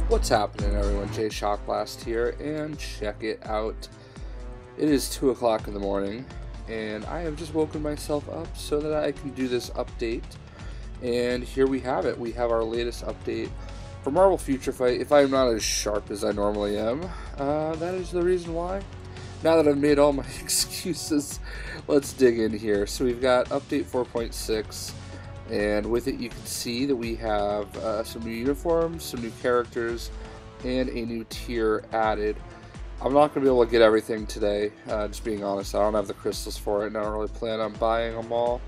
What's happening, everyone? JayShockblast here, and check it out. It is 2 o'clock in the morning, and I have just woken myself up so that I can do this update. And here we have it. We have our latest update for Marvel Future Fight. If I am not as sharp as I normally am, that is the reason why. Now that I've made all my excuses, let's dig in here. So we've got update 4.6. And with it you can see that we have some new uniforms, some new characters, and a new tier added. I'm not going to be able to get everything today, just being honest. I don't have the crystals for it, and I don't really plan on buying them all.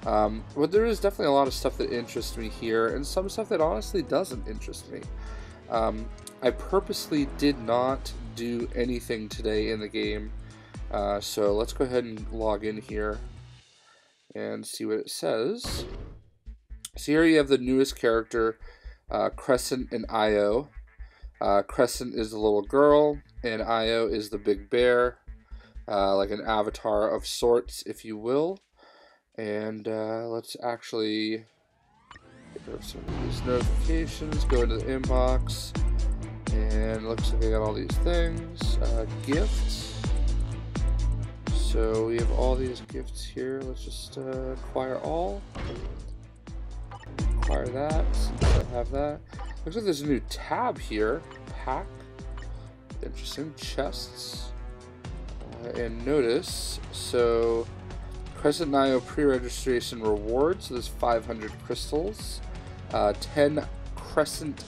But there is definitely a lot of stuff that interests me here, and some stuff that honestly doesn't interest me. I purposely did not do anything today in the game, so let's go ahead and log in here and see what it says. So here you have the newest character, Crescent and IO. Crescent is the little girl, and IO is the big bear, like an avatar of sorts, if you will. And let's actually get rid of some of these notifications, go into the inbox, and it looks like I got all these things. Gifts. So we have all these gifts here. Let's just acquire all. Acquire that, since I have that. Looks like there's a new tab here. Pack. Interesting. Chests. And notice, so Crescent and IO pre-registration rewards. So there's 500 crystals, 10 Crescent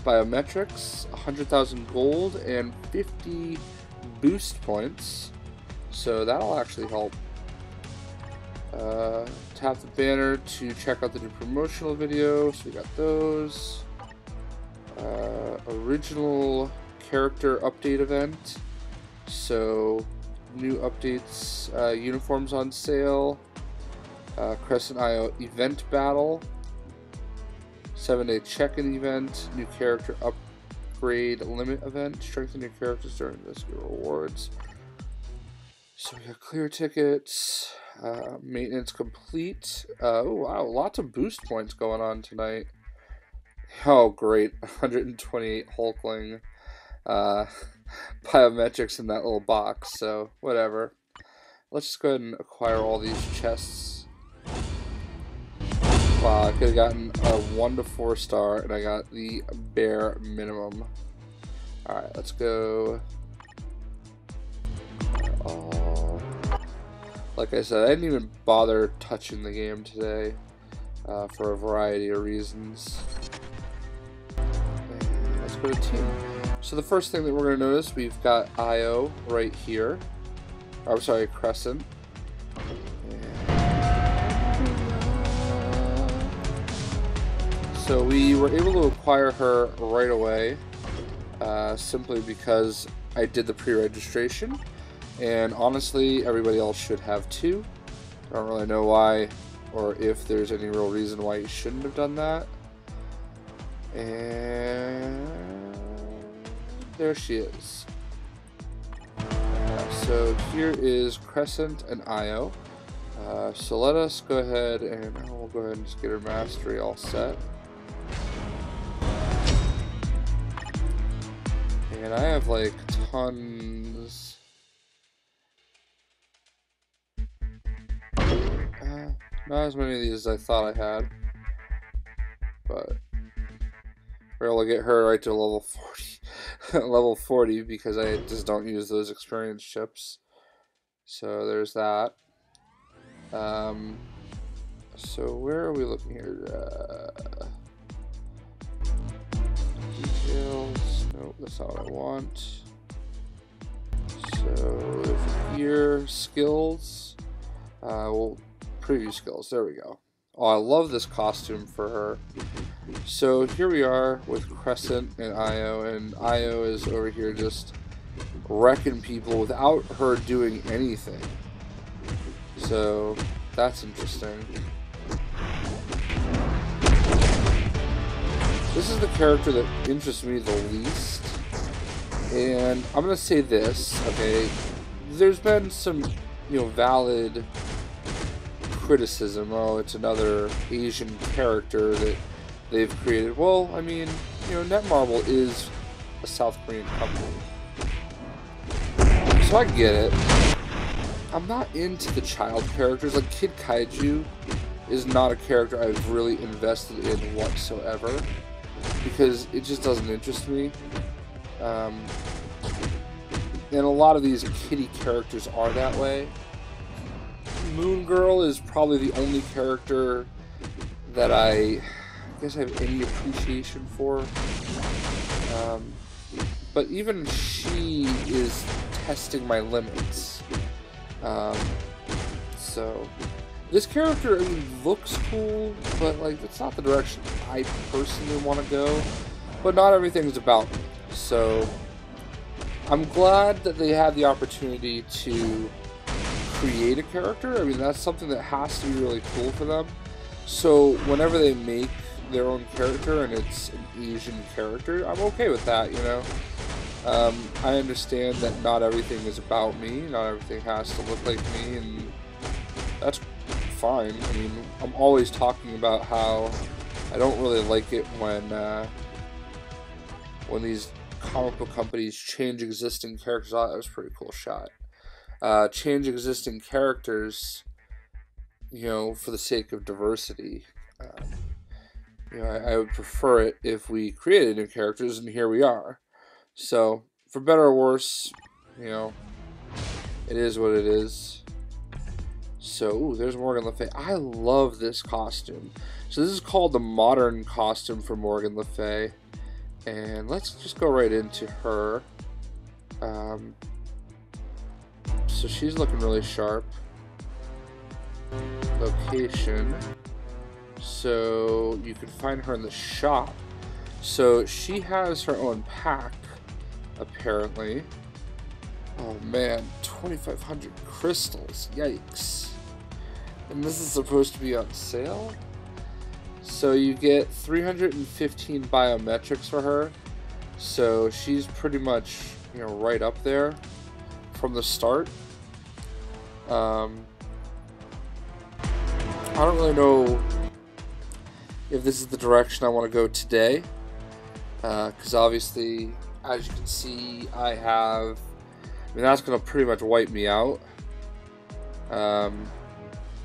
biometrics, 100,000 gold, and 50 boost points. So that'll actually help. Tap the banner to check out the new promotional video. So we got those. Original character update event. So new updates, uniforms on sale. Crescent IO event battle. 7-day check-in event. New character upgrade limit event. Strengthen your characters during this rewards. So we got clear tickets. Maintenance complete. Oh wow, lots of boost points going on tonight. Oh great, 128 Hulkling biometrics in that little box, so whatever. Let's just go ahead and acquire all these chests. Wow, I could have gotten a 1 to 4 star, and I got the bare minimum. Alright, let's go. Like I said, I didn't even bother touching the game today for a variety of reasons. And let's go to team. So the first thing that we're going to notice, we've got IO right here. I'm sorry, Crescent. So we were able to acquire her right away, simply because I did the pre-registration. And honestly, everybody else should have too. I don't really know why or if there's any real reason why you shouldn't have done that. And there she is. So here is Crescent and IO. So let us go ahead and we'll go ahead and just get her mastery all set. And I have like tons. Not as many of these as I thought I had, but we're able to get her right to level 40, level 40, because I just don't use those experience chips. So there's that. So where are we looking here? Details. Nope, that's not what I want. So here, skills. Well. Preview skills, there we go. Oh, I love this costume for her. So here we are with Crescent and IO is over here just wrecking people without her doing anything. So that's interesting. This is the character that interests me the least. And I'm gonna say this, okay? There's been some, valid criticism. Oh, it's another Asian character that they've created. Well, I mean, you know, Netmarble is a South Korean company, so I get it. I'm not into the child characters. Like, Kid Kaiju is not a character I've really invested in whatsoever, because it just doesn't interest me. And a lot of these kiddie characters are that way. Moon Girl is probably the only character that I guess I have any appreciation for. But even she is testing my limits. So this character, I mean, looks cool, but like it's not the direction I personally want to go. But not everything's about me. So I'm glad that they had the opportunity to create a character. I mean, that's something that has to be really cool for them. So whenever they make their own character and it's an Asian character, I'm okay with that, you know. I understand that not everything is about me, not everything has to look like me, and that's fine. I mean, I'm always talking about how I don't really like it when these comic book companies change existing characters. Oh, that was a pretty cool shot. Change existing characters, you know, for the sake of diversity. You know, I would prefer it if we created new characters, and here we are. So, for better or worse, you know, it is what it is. So, ooh, there's Morgan Le Fay. I love this costume. So this is called the modern costume for Morgan Le Fay. And let's just go right into her. So she's looking really sharp. Location. So you can find her in the shop. So she has her own pack, apparently. Oh man, 2,500 crystals. Yikes. And this is supposed to be on sale? So you get 315 biometrics for her. So she's pretty much, you know, right up there from the start. I don't really know if this is the direction I want to go today. Because obviously, as you can see, I mean, that's going to pretty much wipe me out.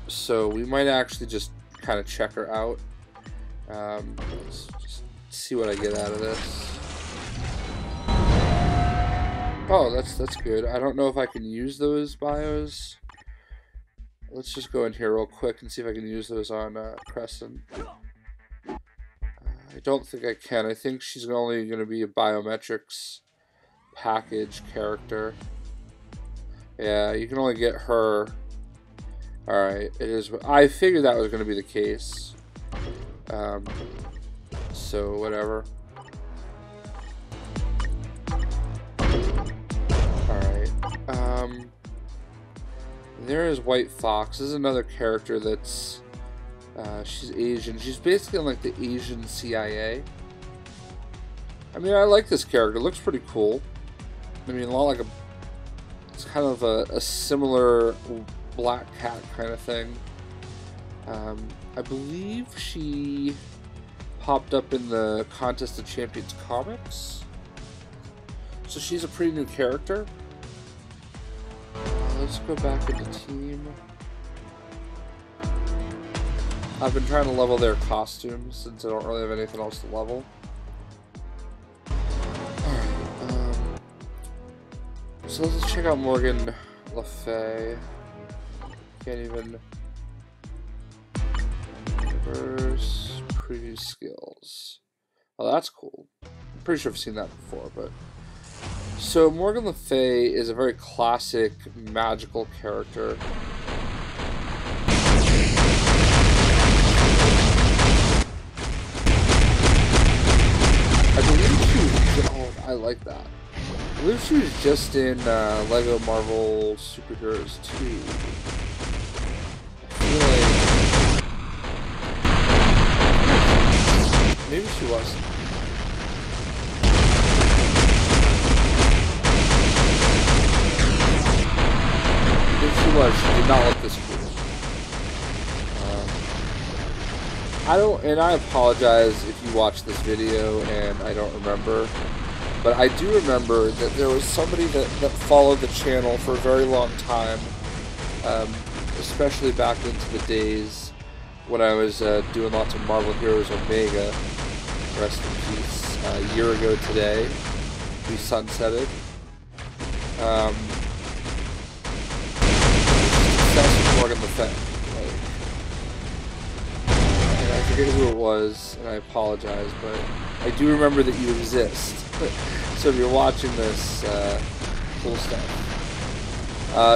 So we might actually just kind of check her out. Let's just see what I get out of this. Oh, that's good. I don't know if I can use those bios. Let's just go in here real quick and see if I can use those on Crescent. I don't think I can. I think she's only going to be a biometrics package character. Yeah, you can only get her. Alright, it is. I figured that was going to be the case. So, whatever. Alright. There is White Fox. This is another character that's... she's Asian. She's basically on like the Asian CIA. I mean, I like this character. It looks pretty cool. I mean, a lot like a... It's kind of a similar Black Cat kind of thing. I believe she popped up in the Contest of Champions comics. So she's a pretty new character. Let's go back into team. I've been trying to level their costumes since I don't really have anything else to level. Alright, so let's check out Morgan Le Fay. Can't even... Reverse preview skills. Oh, that's cool. I'm pretty sure I've seen that before, but... So, Morgan Le Fay is a very classic magical character. I believe she was... Oh, I like that. I believe she was just in Lego Marvel Superheroes 2. I feel like... Maybe she was. If she was, she did not look this cool. I apologize if you watch this video and I don't remember, but I do remember that there was somebody that followed the channel for a very long time, especially back into the days when I was doing lots of Marvel Heroes Omega, rest in peace. A year ago today, we sunsetted. Morgan Le Fay. And I forget who it was, and I apologize, but I do remember that you exist. So if you're watching this, cool stuff.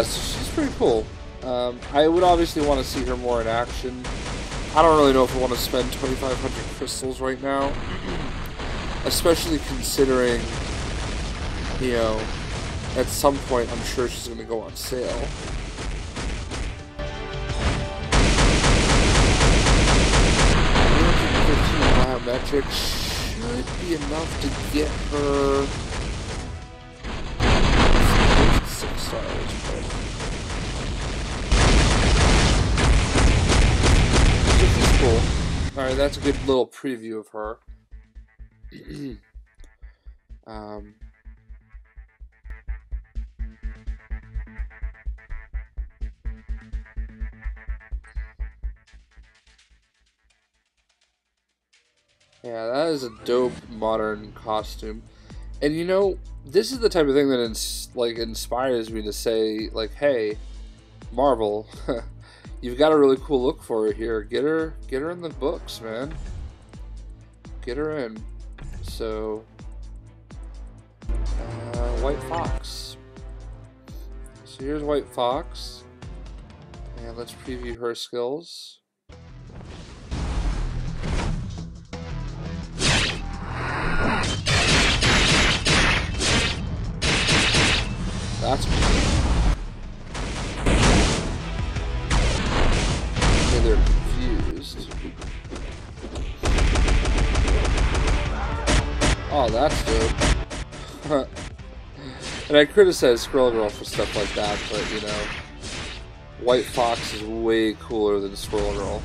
So she's pretty cool. I would obviously want to see her more in action. I don't really know if I want to spend 2,500 crystals right now, especially considering, you know, at some point I'm sure she's going to go on sale. Biometrics should be enough to get her 6 stars, but she's cool. Alright, that's a good little preview of her. Yeah, that is a dope modern costume. And you know, this is the type of thing that inspires me to say, like, hey, Marvel, you've got a really cool look for her here. Get her in the books, man. Get her in. So, White Fox. So here's White Fox. And let's preview her skills. That's cool. Okay, they're confused. Oh, that's dope. And I criticize Squirrel Girl for stuff like that, but you know, White Fox is way cooler than Squirrel Girl.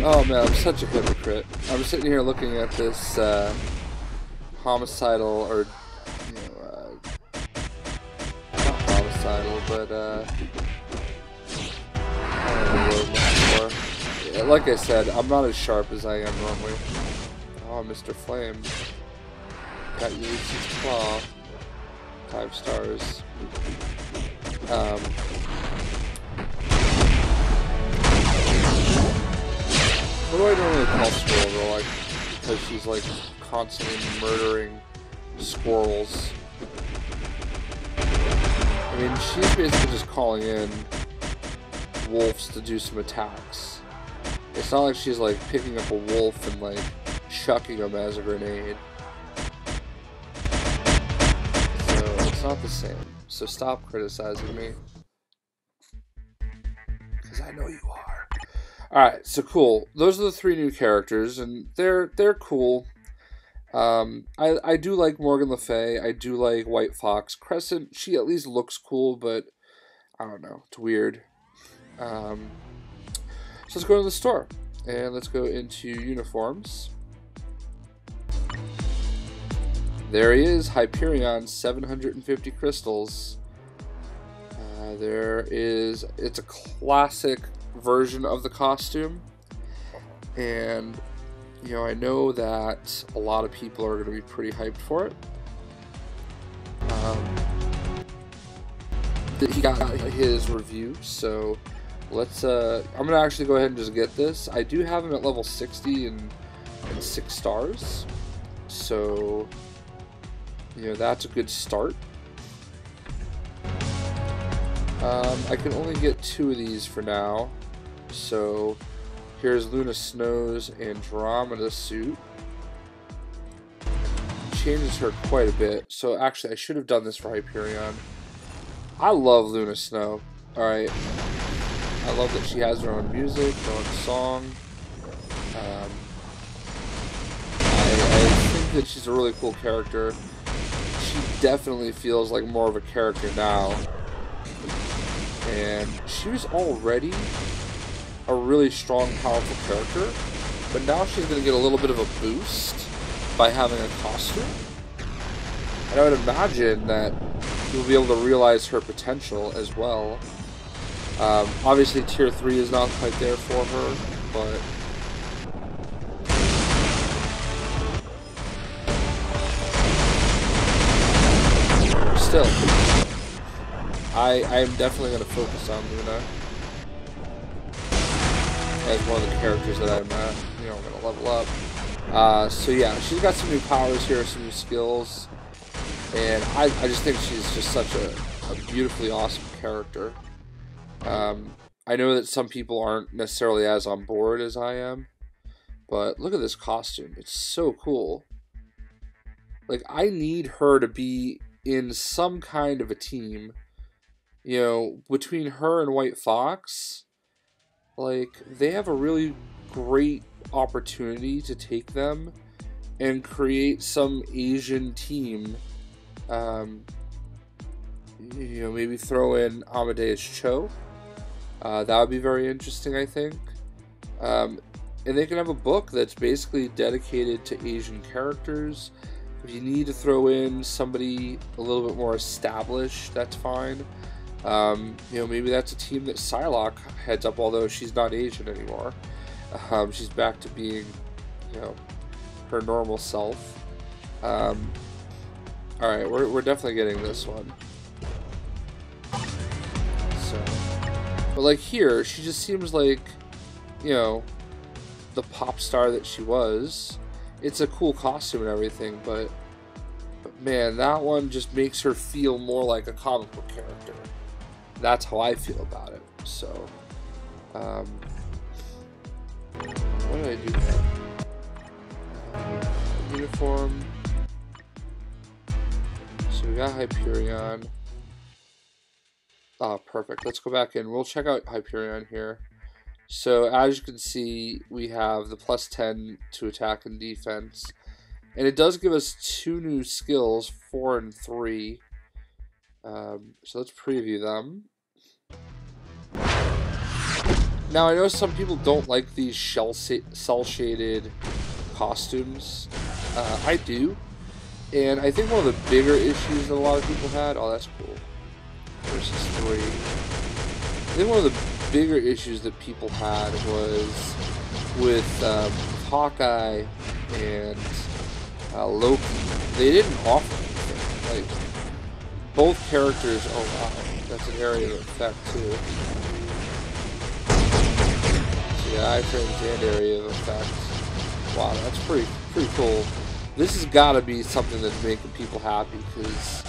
Oh man, I'm such a hypocrite. I'm sitting here looking at this homicidal, or you know, not homicidal, but I don't know the word I'm looking for. Yeah, like I said, I'm not as sharp as I am normally. Oh, Mr. Flame, got Ulysses Claw, 5 stars. What do I normally call Squirrel Girl? Like, because she's like constantly murdering squirrels. I mean, she's basically just calling in wolves to do some attacks. It's not like she's like picking up a wolf and like chucking him as a grenade. So it's not the same. So stop criticizing me, because I know you are. Alright, so cool. Those are the 3 new characters, and they're cool. I do like Morgan Le Fay. I do like White Fox. Crescent, she at least looks cool, but I don't know. It's weird. So let's go to the store, and let's go into uniforms. There he is, Hyperion, 750 crystals. It's a classic version of the costume, and you know, I know that a lot of people are going to be pretty hyped for it. He got his review, so let's I'm going to actually go ahead and just get this. I do have him at level 60 and 6 stars, so you know, that's a good start. I can only get 2 of these for now, so Here's Luna Snow's Andromeda Suit. Changes her quite a bit. So actually, I should have done this for Hyperion. I love Luna Snow. Alright. I love that she has her own music, her own song. I think that she's a really cool character. She definitely feels like more of a character now. And she was already a really strong, powerful character, but now she's going to get a little bit of a boost by having a costume. And I would imagine that you'll be able to realize her potential as well. Obviously, Tier 3 is not quite there for her, but still, I am definitely going to focus on Luna as one of the characters that I'm going to level up. So yeah, she's got some new powers here, some new skills, and I just think she's just such a beautifully awesome character. I know that some people aren't necessarily as on board as I am, but look at this costume. It's so cool. Like, I need her to be in some kind of a team. You know, between her and White Fox, like, they have a really great opportunity to take them and create some Asian team. You know, maybe throw in Amadeus Cho. That would be very interesting, I think. And they can have a book that's basically dedicated to Asian characters. If you need to throw in somebody a little bit more established, that's fine. You know, maybe that's a team that Psylocke heads up, although she's not Asian anymore. She's back to being, you know, her normal self. Alright, we're definitely getting this one. So, but like here, she just seems like, you know, the pop star that she was. It's a cool costume and everything, but man, that one just makes her feel more like a comic book character. That's how I feel about it. So, what did I do there? Uniform. So we got Hyperion. Ah, perfect. Let's go back in. We'll check out Hyperion here. So as you can see, we have the +10 to attack and defense. And it does give us 2 new skills, 4 and 3. So let's preview them. Now, I know some people don't like these cel-shaded costumes. I do. And I think one of the bigger issues that a lot of people had... Oh, that's cool. Versus 3. I think one of the bigger issues that people had was with Hawkeye and Loki. They didn't offer anything. Like, both characters... Oh, wow. That's an area of effect, too. Yeah, iframes and area of effect. Wow, that's pretty cool. This has got to be something that's making people happy because,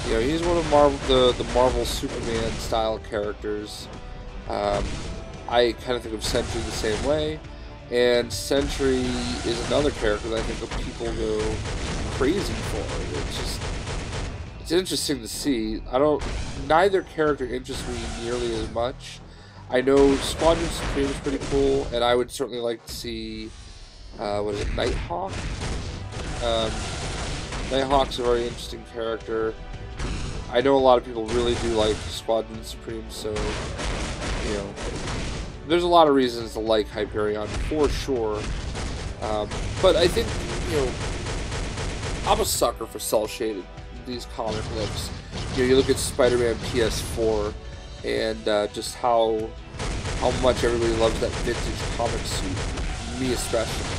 you know, he's one of the Marvel Superman style characters. I kind of think of Sentry the same way, and Sentry is another character that I think people go crazy for. It's interesting to see. Neither character interests me nearly as much. I know Squadron Supreme is pretty cool, and I would certainly like to see, what is it, Nighthawk? Nighthawk's a very interesting character. I know a lot of people really do like Squadron Supreme, so, you know, there's a lot of reasons to like Hyperion, for sure. But I think, you know, I'm a sucker for cel-shaded, these comic looks. You know, you look at Spider-Man PS4, and just how much everybody loves that vintage comic suit, me especially.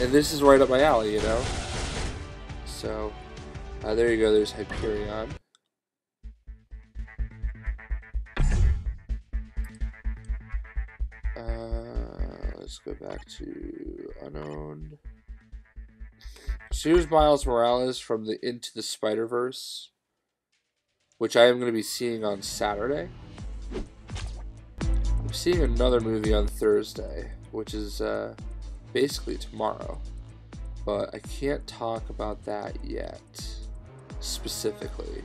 And this is right up my alley, you know? So, there you go, there's Hyperion. Let's go back to Unknown. So here's Miles Morales from the Into the Spider-Verse, which I am going to be seeing on Saturday. I'm seeing another movie on Thursday, which is basically tomorrow, but I can't talk about that yet specifically.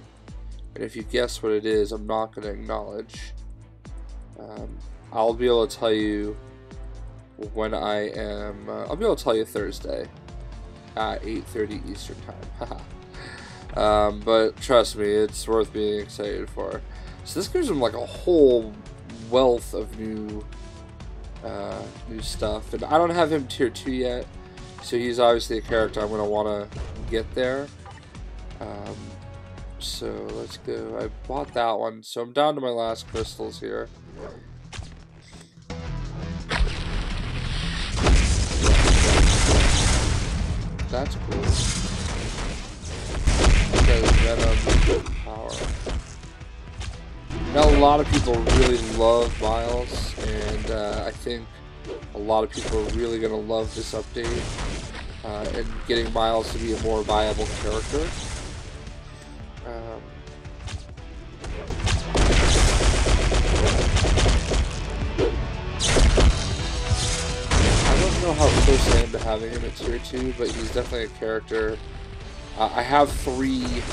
And if you guess what it is, I'm not going to acknowledge. I'll be able to tell you when I am. I'll be able to tell you Thursday at 8:30 Eastern time. But trust me, it's worth being excited for. So this gives him like a whole wealth of new stuff, and I don't have him tier 2 yet, so he's obviously a character I'm going to want to get there. So let's go. I bought that one, so I'm down to my last crystals here. That's cool. Okay, Venom power. Now, a lot of people really love Miles, and I think a lot of people are really going to love this update and getting Miles to be a more viable character. I don't know how close I am to having him at tier 2, but he's definitely a character. I have 3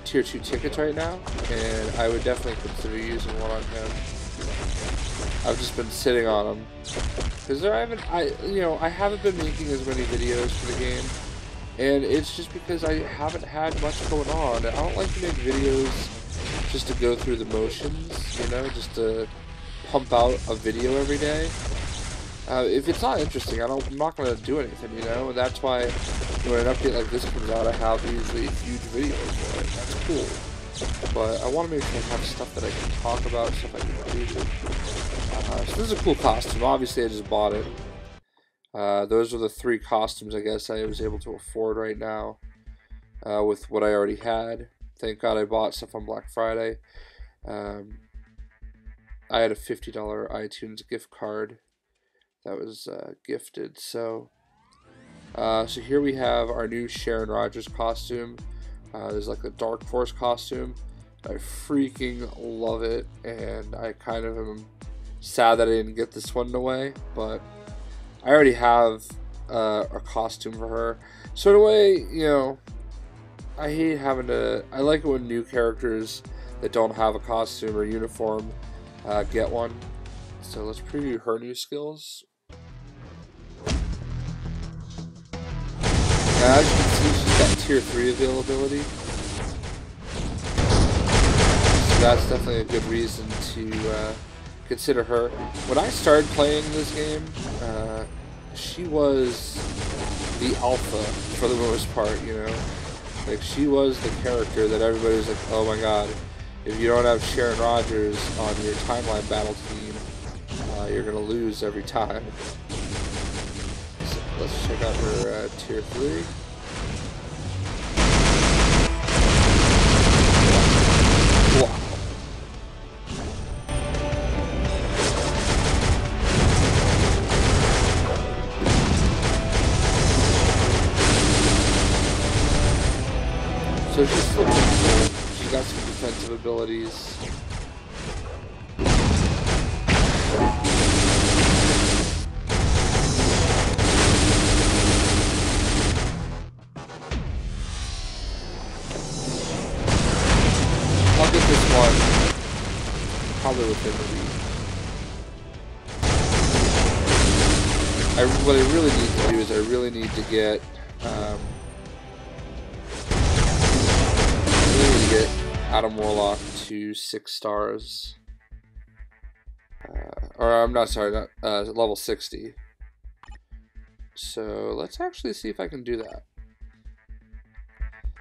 tier 2 tickets right now, and I would definitely consider using one on him. I've just been sitting on him because I haven't been making as many videos for the game, and it's just because I haven't had much going on. I don't like to make videos just to go through the motions, just to pump out a video every day. If it's not interesting, I'm not going to do anything, and that's why when an update like this comes out, I have usually huge videos for it. That's cool. But I want to make sure I have stuff that I can talk about, stuff I can do. So this is a cool costume. Obviously, I just bought it. Those are the 3 costumes I guess I was able to afford right now with what I already had. Thank God I bought stuff on Black Friday. I had a $50 iTunes gift card that was gifted. So here we have our new Sharon Rogers costume. There's like the Dark Force costume. I freaking love it, and I kind of am sad that I didn't get this one away, but I already have a costume for her. So in a way, I hate having to. I like it when new characters that don't have a costume or uniform get one. So let's preview her new skills. As you can see, she's got tier 3 availability. So that's definitely a good reason to consider her. When I started playing this game, she was the alpha for the most part, Like, she was the character that everybody was like, oh my god, if you don't have Sharon Rogers on your timeline battle team, you're going to lose every time. Let's check out her tier 3. Wow. So she's still pretty cool. She's got some defensive abilities. I'll get this one probably within the week. What I really need to do is I really need to get Adam Warlock to 6 stars. Or I'm not sorry, not level 60. So let's actually see if I can do that.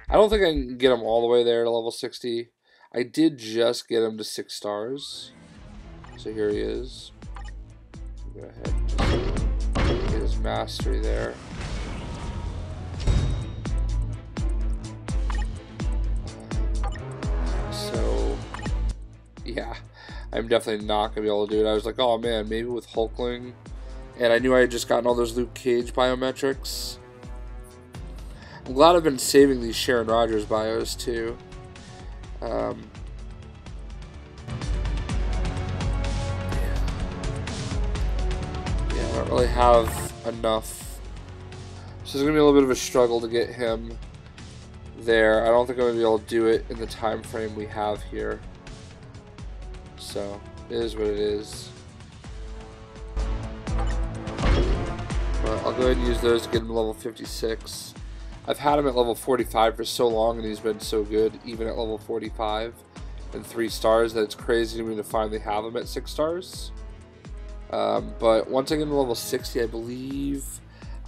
I don't think I can get him all the way there to level 60. I did just get him to 6 stars. So here he is. Go ahead and just get his mastery there. So yeah, I'm definitely not going to be able to do it. I was like, oh man, maybe with Hulkling. And I knew I had just gotten all those Luke Cage biometrics. I'm glad I've been saving these Sharon Rogers bios too. don't really have enough. So it's going to be a little bit of a struggle to get him there. I don't think I'm going to be able to do it in the time frame we have here. So, it is what it is. But I'll go ahead and use those to get him to level 56. I've had him at level 45 for so long, and he's been so good, even at level 45 and 3 stars, that it's crazy to me to finally have him at 6 stars. But once I get to level 60, I believe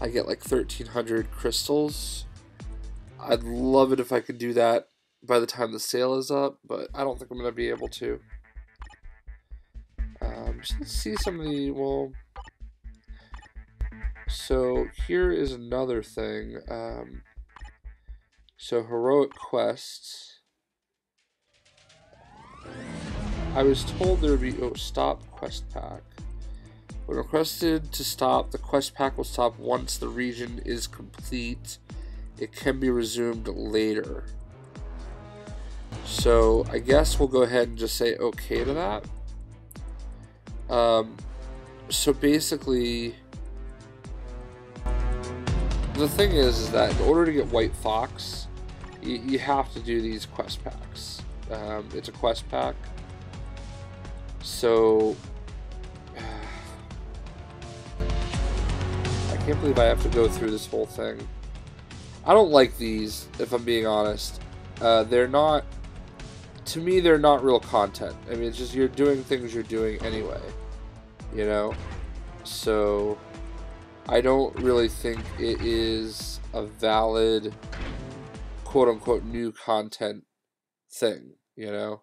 I get like 1,300 crystals. I'd love it if I could do that by the time the sale is up, but I don't think I'm going to be able to. Just let's see some of the, well, so here is another thing. So heroic quests. I was told there would be, oh, stop quest pack. When requested to stop, the quest pack will stop once the region is complete. It can be resumed later. So I guess we'll go ahead and just say okay to that. So basically, the thing is that in order to get White Fox, you have to do these quest packs. It's a quest pack. So I can't believe I have to go through this whole thing. I don't like these, if I'm being honest. They're not, to me, they're not real content. I mean, it's just you're doing things you're doing anyway, you know? So I don't really think it is a valid, quote-unquote, new content thing, you know?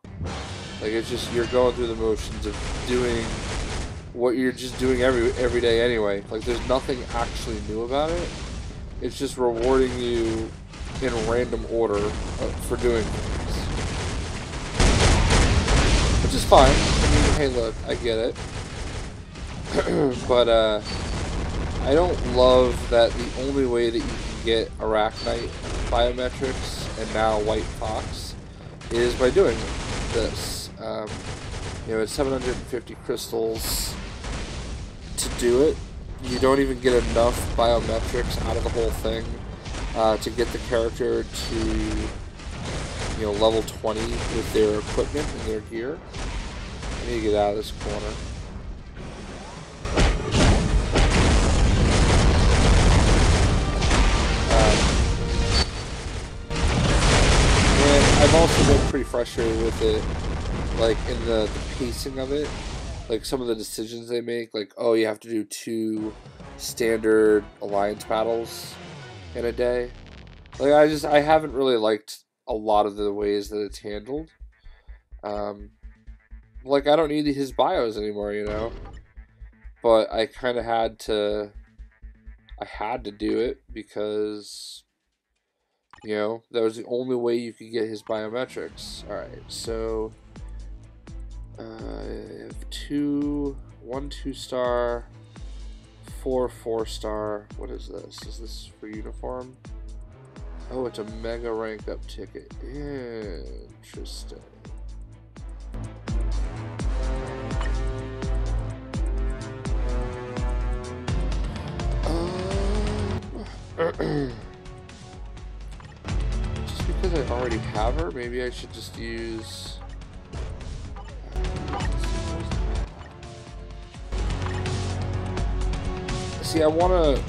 Like, it's just, you're going through the motions of doing what you're just doing every day anyway. Like, there's nothing actually new about it. It's just rewarding you in random order for doing things. Which is fine. I mean, hey, look, I get it. But, I don't love that the only way that you can get Arachknight biometrics and now White Fox is by doing this. You know, it's 750 crystals to do it. You don't even get enough biometrics out of the whole thing to get the character to, you know, level 20 with their equipment and their gear. I need to get out of this corner. And I've also been pretty frustrated with it, like in the pacing of it. Like some of the decisions they make, like, oh, you have to do 2 standard alliance battles in a day. Like, I haven't really liked a lot of the ways that it's handled. Like, I don't need his bios anymore, you know? But I kind of had to do it because, you know, that was the only way you could get his biometrics. Alright, so I have 1 2-star, 4 4-star. What is this? Is this for uniform? Oh, it's a mega rank up ticket. Interesting. Just because I already have her, maybe I should just use. See, I want to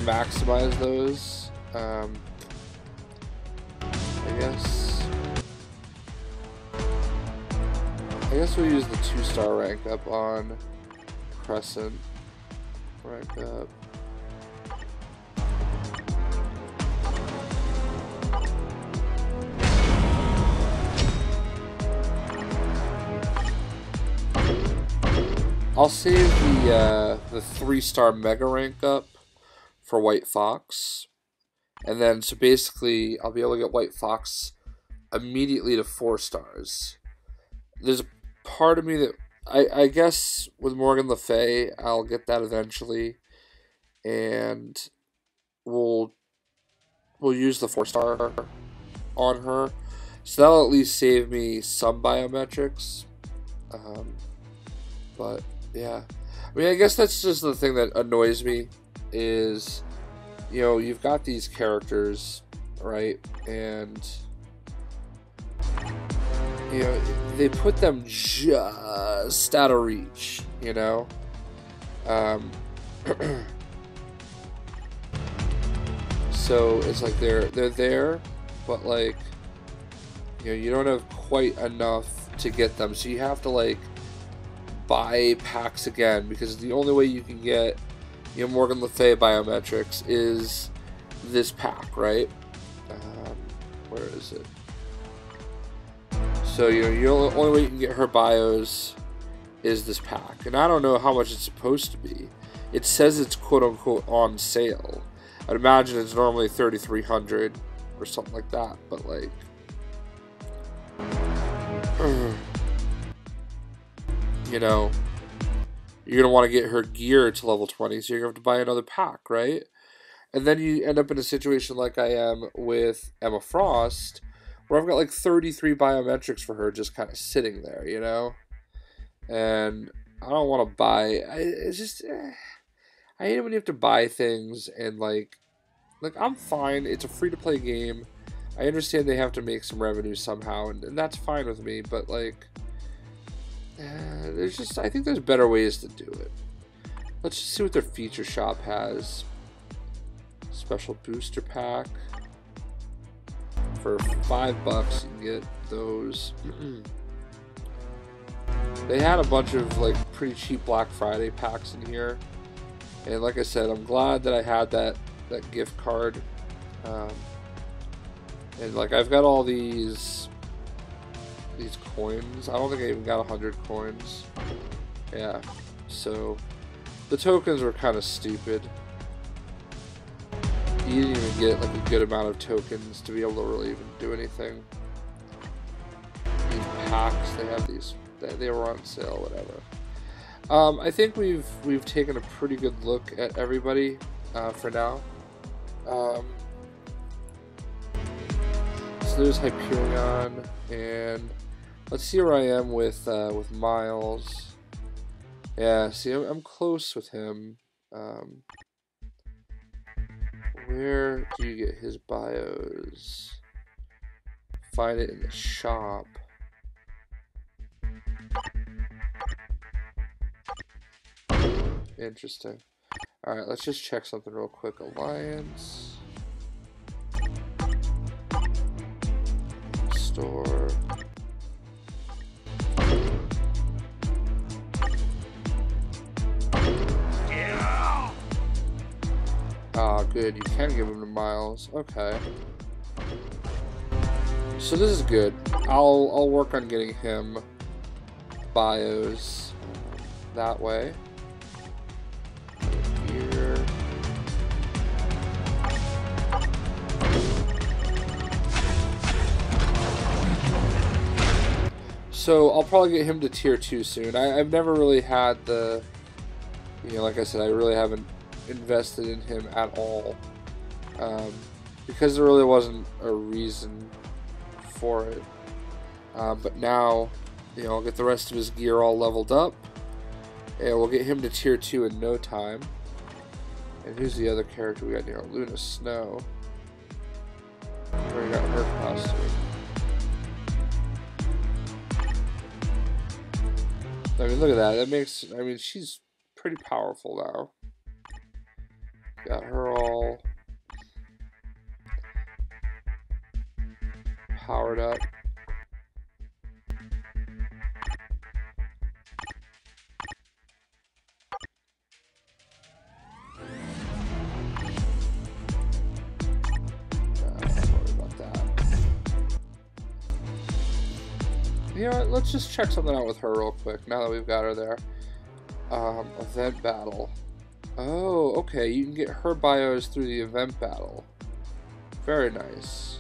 maximize those. I guess we'll use the 2-star rank up on Crescent. Rank up. I'll save the 3-star mega rank up for White Fox, and then so basically I'll be able to get White Fox immediately to 4 stars. There's a part of me that I guess with Morgan Le Fay I'll get that eventually, and we'll use the 4-star on her, so that'll at least save me some biometrics. But yeah, I mean, I guess that's just the thing that annoys me is, you know, you've got these characters, right? And, you know, they put them just out of reach, you know? So it's like they're there, but like, you know, you don't have quite enough to get them, so you have to like buy packs again, because the only way you can get, you know, Morgan Le Fay biometrics is this pack, right? Where is it? So, you know, the only way you can get her bios is this pack, and I don't know how much it's supposed to be. It says it's quote-unquote on sale. I'd imagine it's normally 3,300 or something like that, but like, you know, you're gonna want to get her gear to level 20, so you're gonna have to buy another pack, right? And then you end up in a situation like I am with Emma Frost, where I've got like 33 biometrics for her just kind of sitting there, you know? And I don't want to buy. It's just, I hate it when you have to buy things, and like I'm fine. It's a free-to-play game. I understand they have to make some revenue somehow, and that's fine with me. But like, there's just, I think there's better ways to do it. Let's just see what their feature shop has. Special booster pack for $5. You can get those. They had a bunch of like pretty cheap Black Friday packs in here, and like I said, I'm glad that I had that gift card. And like I've got all these coins. I don't think I even got 100 coins. Yeah, so the tokens were kind of stupid. You didn't even get like a good amount of tokens to be able to really even do anything. These packs, they have these. They were on sale, whatever. I think we've taken a pretty good look at everybody for now. So there's Hyperion, and let's see where I am with Miles. Yeah, see, I'm close with him. Where do you get his bios? Find it in the shop. Interesting. Alright, let's just check something real quick. Alliance. Store. Yeah. Ah, good. You can give him to Miles. Okay. So this is good. I'll work on getting him bios that way. Here. So I'll probably get him to tier 2 soon. I've never really had the, you know, like I said, I really haven't invested in him at all, because there really wasn't a reason for it. But now, you know, I'll get the rest of his gear all leveled up, and we'll get him to tier 2 in no time. And who's the other character we got here? Luna Snow. We got her costume. I mean, look at that. That makes, I mean, she's pretty powerful now. Got her all powered up. You know what, let's just check something out with her real quick, now that we've got her there. Event battle. Oh, okay, you can get her bios through the event battle. Very nice.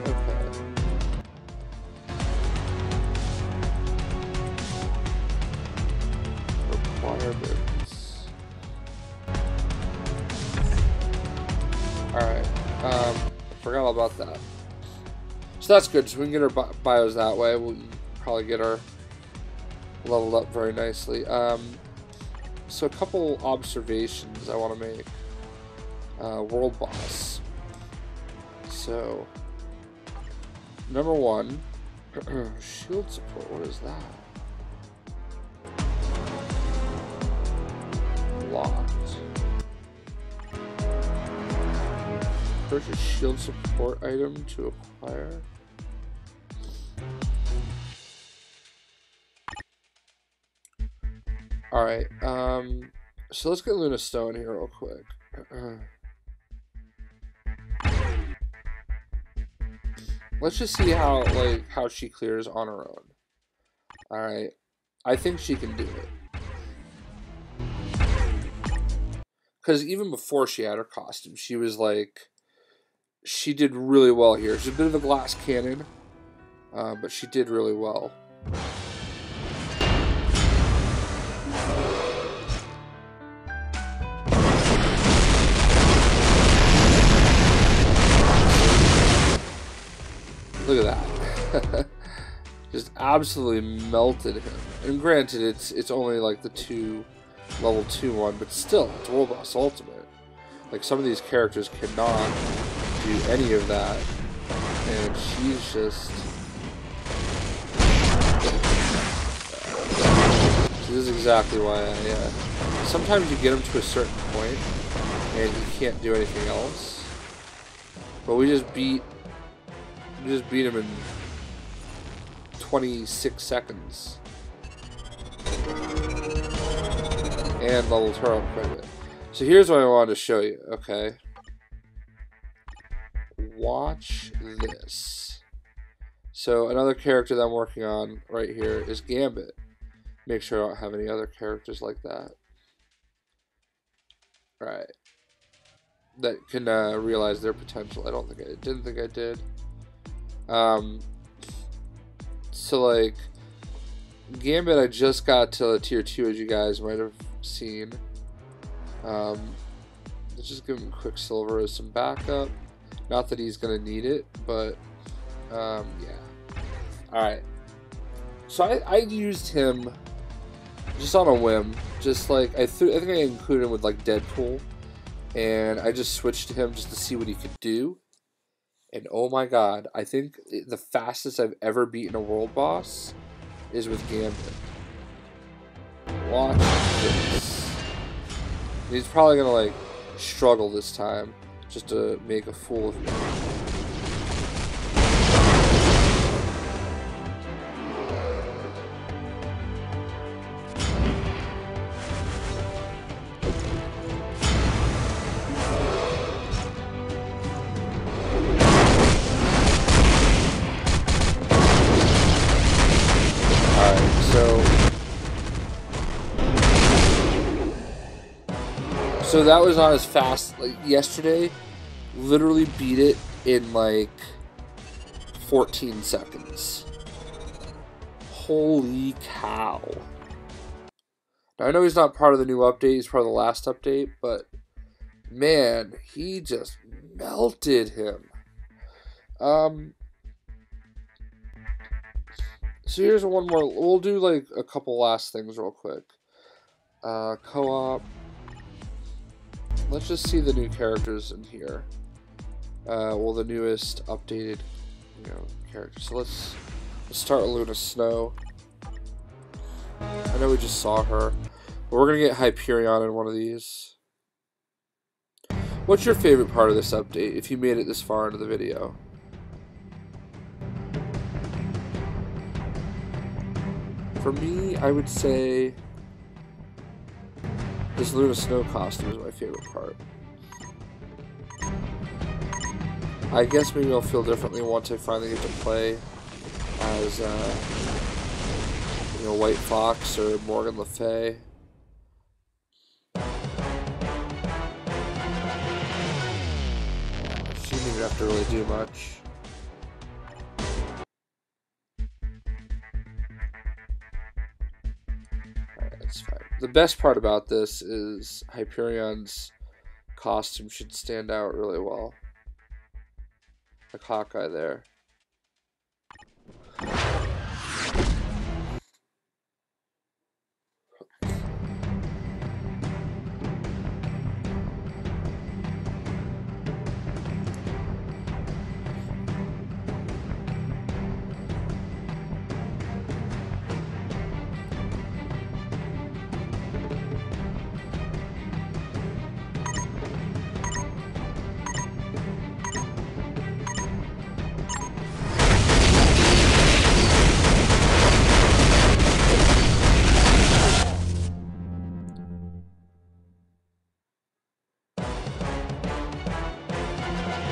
Okay. Requirements. Alright, forgot all about that. So that's good, so we can get our bios that way. We'll probably get our leveled up very nicely. So a couple observations I want to make. World boss. So, number one, shield support. What is that? Locked. Purchase shield support item to acquire. Alright, so let's get Luna Stone here real quick. Let's just see how she clears on her own. Alright. I think she can do it. Because even before she had her costume, she was like, she did really well here. She's a bit of a glass cannon, but she did really well. Look at that. Just absolutely melted him. And granted, it's only like the level 2 one, but still, it's World Boss Ultimate. Like, some of these characters cannot do any of that. And she's just... This is exactly why sometimes you get him to a certain point, and he can't do anything else. But we just beat him in 26 seconds. And leveled her up quite a bit. So here's what I wanted to show you, okay? Watch this. So another character that I'm working on right here is Gambit. Make sure I don't have any other characters like that. Right. That can realize their potential. I didn't think I did. So like Gambit, I just got to tier 2, as you guys might have seen. Let's just give him Quicksilver as some backup. Not that he's gonna need it, but yeah. Alright. So I used him just on a whim. Just like I think I included him with like Deadpool, and I just switched to him just to see what he could do. And oh my god, I think the fastest I've ever beaten a world boss is with Gambit. Watch this. He's probably gonna like struggle this time just to make a fool of me. So that was not as fast. Like yesterday, literally beat it in like 14 seconds. Holy cow. Now I know he's not part of the new update, he's part of the last update, but man, he just melted him. So here's one more. We'll do like a couple last things real quick. Co-op. Let's just see the new characters in here. Well, the newest updated, characters. So let's start with Luna Snow. I know we just saw her, but we're gonna get Hyperion in one of these. What's your favorite part of this update, if you made it this far into the video? For me, I would say this Luna Snow costume is my favorite part. I guess maybe I'll feel differently once I finally get to play as, White Fox or Morgan Le Fay. She didn't even have to really do much. That's fine. The best part about this is Hyperion's costume should stand out really well. Like Hawkeye there.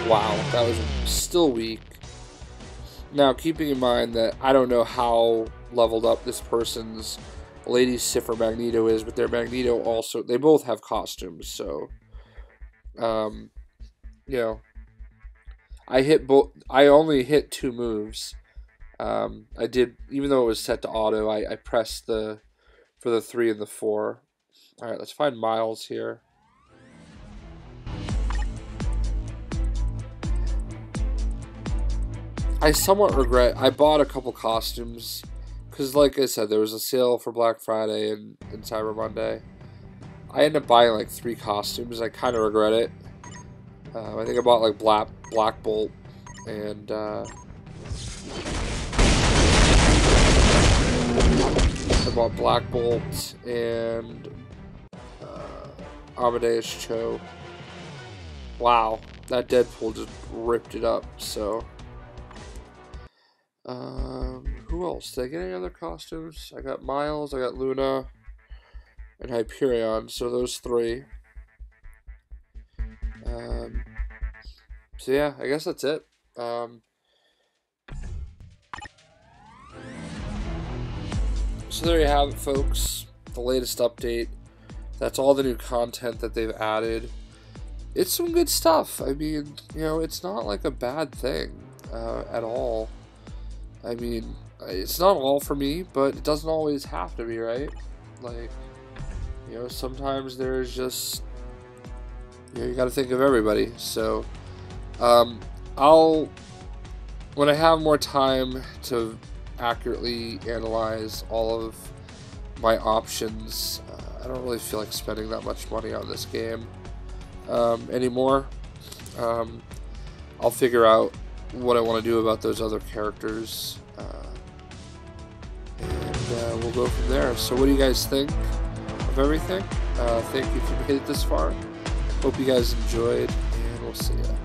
Wow, that was still weak. Now, keeping in mind that I don't know how leveled up this person's Lady Sif or Magneto is, but their Magneto also, they both have costumes, so, you know, I only hit 2 moves. I did, even though it was set to auto, I pressed for the 3 and the 4. Alright, let's find Miles here. I somewhat regret, I bought a couple costumes, because like I said, there was a sale for Black Friday and Cyber Monday. I ended up buying like 3 costumes. I kind of regret it. I think I bought like Black Bolt and I bought Black Bolt and Amadeus Cho. Wow, that Deadpool just ripped it up. So, who else? Did I get any other costumes? I got Miles, I got Luna, and Hyperion. So those 3. So yeah, I guess that's it. So there you have it, folks. The latest update. That's all the new content that they've added. It's some good stuff. I mean, you know, it's not like a bad thing at all. I mean, it's not all for me, but it doesn't always have to be, right? Like, you know, sometimes there's just, you know, you gotta think of everybody. So, when I have more time to accurately analyze all of my options, I don't really feel like spending that much money on this game anymore. I'll figure out what I want to do about those other characters, and we'll go from there. So what do you guys think of everything? Thank you if you made it this far. Hope you guys enjoyed, and we'll see ya.